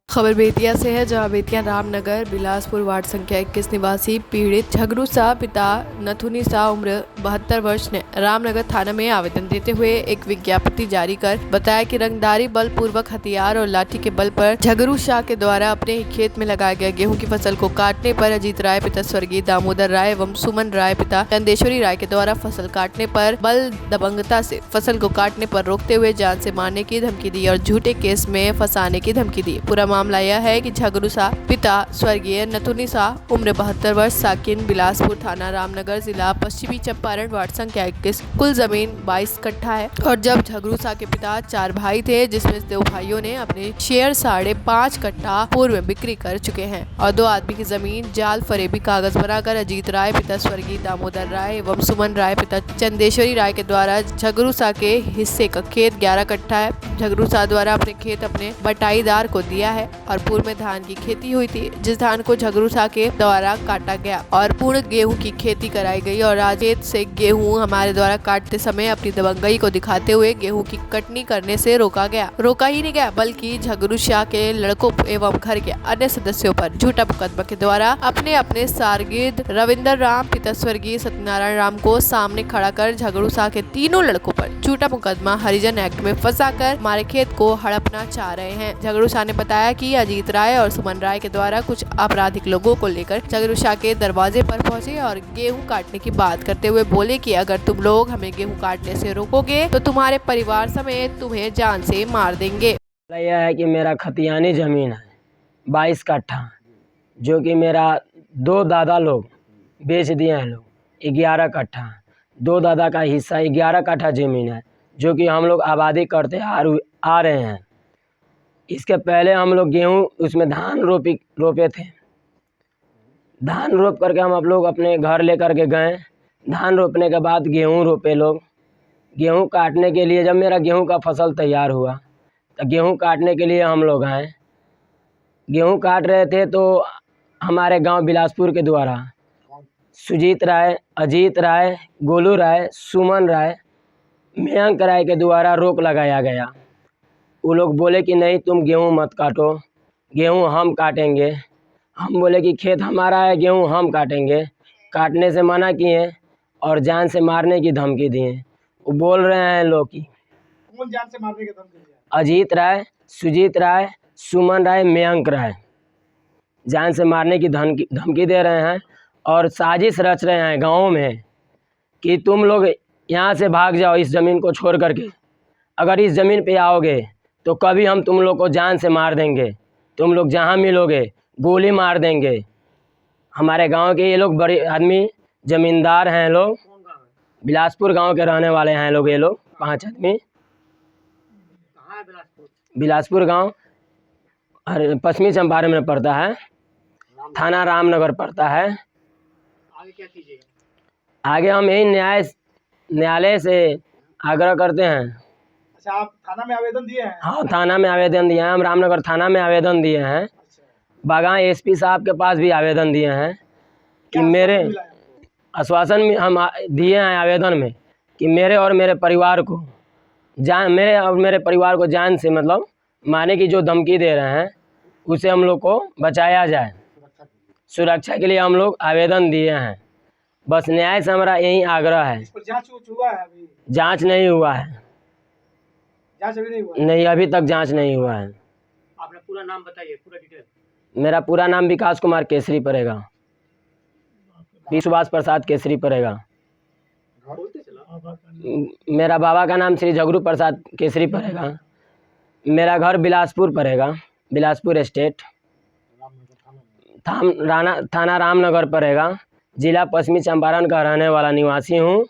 खबर बेतिया से है, जहां बेतिया रामनगर बिलासपुर वार्ड संख्या 21 निवासी पीड़ित झगरू शाह पिता नथुनी शाह उम्र 72 वर्ष ने रामनगर थाना में आवेदन देते हुए एक विज्ञप्ति जारी कर बताया कि रंगदारी बल पूर्वक हथियार और लाठी के बल पर झगरू शाह के द्वारा अपने ही खेत में लगाए गए गेहूं की फसल को काटने पर अजीत राय पिता स्वर्गीय दामोदर राय एवं सुमन राय पिता चंदेश्वरी राय के द्वारा फसल काटने पर बल दबंगता से फसल को काटने पर रोकते हुए जान से मारने की धमकी दी और झूठे केस में फंसाने की धमकी दी। पूरा मामला यह है कि झगरू शाह पिता स्वर्गीय नथुनी शाह उम्र 72 वर्ष साकिन बिलासपुर थाना रामनगर जिला पश्चिमी चंपारण वार्ड संख्या 21 कुल जमीन 22 कट्ठा है। और जब झगरू शाह के पिता 4 भाई थे, जिसमें 2 भाइयों ने अपने शेयर 5.5 कट्ठा पूर्व में बिक्री कर चुके हैं और 2 आदमी की जमीन जाल फरेबी कागज बनाकर अजीत राय पिता स्वर्गीय दामोदर राय एवं सुमन राय पिता चंदेश्वरी राय के द्वारा झगरू शाह के हिस्से का खेत 11 कट्ठा है। झगरू शाह द्वारा अपने खेत अपने बटाईदार को दिया है और पूर्व में धान की खेती हुई थी, जिस धान को झगरू शाह के द्वारा काटा गया और पूर्ण गेहूं की खेती कराई गई और आज खेत से गेहूं हमारे द्वारा काटते समय अपनी दबंगई को दिखाते हुए गेहूं की कटनी करने से रोका ही नहीं गया, बल्कि झगरू शाह के लड़कों एवं घर के अन्य सदस्यों पर झूठा मुकदमा के द्वारा अपने शागिर्द रविंदर राम पिता स्वर्गीय सत्यनारायण राम को सामने खड़ा कर झगरू शाह के तीनों लड़कों पर झूठा मुकदमा हरिजन एक्ट में फंसाकर हमारे खेत को हड़पना चाह रहे हैं। झगरू शाह ने बताया कि अजीत राय और सुमन राय के द्वारा कुछ आपराधिक लोगों को लेकर झगरू शाह के दरवाजे पर पहुंचे और गेहूं काटने की बात करते हुए बोले कि अगर तुम लोग हमें गेहूं काटने से रोकोगे तो तुम्हारे परिवार समेत तुम्हें जान से मार देंगे। यह है कि मेरा खतियानी जमीन है 22 कट्ठा, जो कि मेरा 2 दादा लोग बेच दिए हैं लोग 11 कट्ठा। 2 दादा का हिस्सा 11 कट्ठा जमीन है, जो कि हम लोग आबादी करते आ रहे हैं। इसके पहले हम लोग गेहूं उसमें धान रोपे थे। धान रोप करके हम लोग अपने घर लेकर के गए। धान रोपने के बाद गेहूं रोपे लोग। गेहूं काटने के लिए जब मेरा गेहूं का फसल तैयार हुआ तो गेहूं काटने के लिए हम लोग आए। गेहूं काट रहे थे तो हमारे गांव बिलासपुर के द्वारा सुजीत राय, अजीत राय, गोलू राय, सुमन राय, मयंक राय के द्वारा रोक लगाया गया। वो लोग बोले कि नहीं, तुम गेहूं मत काटो, गेहूं हम काटेंगे। हम बोले कि खेत हमारा है, गेहूं हम काटेंगे। काटने से मना किए और जान से मारने की धमकी दिए। वो बोल रहे हैं लोग कि कौन जान से मारने की धमकी दिया? अजीत राय, सुजीत राय, सुमन राय, मयंक राय जान से मारने की धमकी दे रहे हैं और साजिश रच रहे हैं गाँव में कि तुम लोग यहाँ से भाग जाओ इस ज़मीन को छोड़ करके। अगर इस ज़मीन पे आओगे तो कभी हम तुम लोग को जान से मार देंगे। तुम लोग जहाँ मिलोगे गोली मार देंगे। हमारे गांव के ये लोग बड़े आदमी ज़मींदार हैं लोग। बिलासपुर गांव के रहने वाले हैं लोग। ये लोग 5 आदमी। कहाँ है बिलासपुर? बिलासपुर गांव पश्चिमी चंपारण में पड़ता है, थाना रामनगर पड़ता है। आगे क्या कीजिएगा? आगे हम यही न्यायालय से आग्रह करते हैं। अच्छा, आप थाना में आवेदन दिए हैं? हाँ, थाना में आवेदन दिए हैं। हम रामनगर थाना में आवेदन दिए हैं। अच्छा। बागान एसपी साहब के पास भी आवेदन दिए हैं कि मेरे आश्वासन में हम दिए हैं आवेदन में कि मेरे और मेरे परिवार को जान से मतलब मारने की जो धमकी दे रहे हैं उसे हम लोग को बचाया जाए। सुरक्षा के लिए हम लोग आवेदन दिए हैं। बस न्याय से हमारा यही आग्रह है। इस पर जांच हुआ है? अभी जांच नहीं हुआ है। जांच अभी नहीं हुआ है? नहीं, अभी तक जांच नहीं हुआ है। आपने पूरा नाम बताइए, पूरा डिटेल। मेरा पूरा नाम विकास कुमार केसरी पड़ेगा, सुभाष प्रसाद केसरी पड़ेगा। मेरा बाबा का नाम श्री झगरू प्रसाद केसरी पड़ेगा। मेरा घर बिलासपुर पड़ेगा, बिलासपुर स्टेट, थाना रामनगर पड़ेगा। जिला पश्चिमी चंपारण का रहने वाला निवासी हूँ।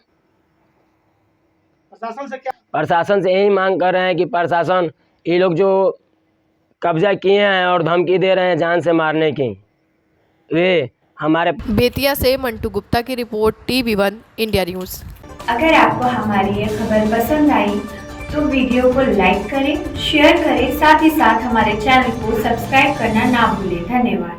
प्रशासन से यही मांग कर रहे हैं कि प्रशासन ये लोग जो कब्जा किए हैं और धमकी दे रहे हैं जान से मारने की, वे हमारे। बेतिया से मंटू गुप्ता की रिपोर्ट, TV1 इंडिया न्यूज़। अगर आपको हमारी ये खबर पसंद आई तो वीडियो को लाइक करें, शेयर करें, साथ ही साथ हमारे चैनल को सब्सक्राइब करना ना भूलें। धन्यवाद।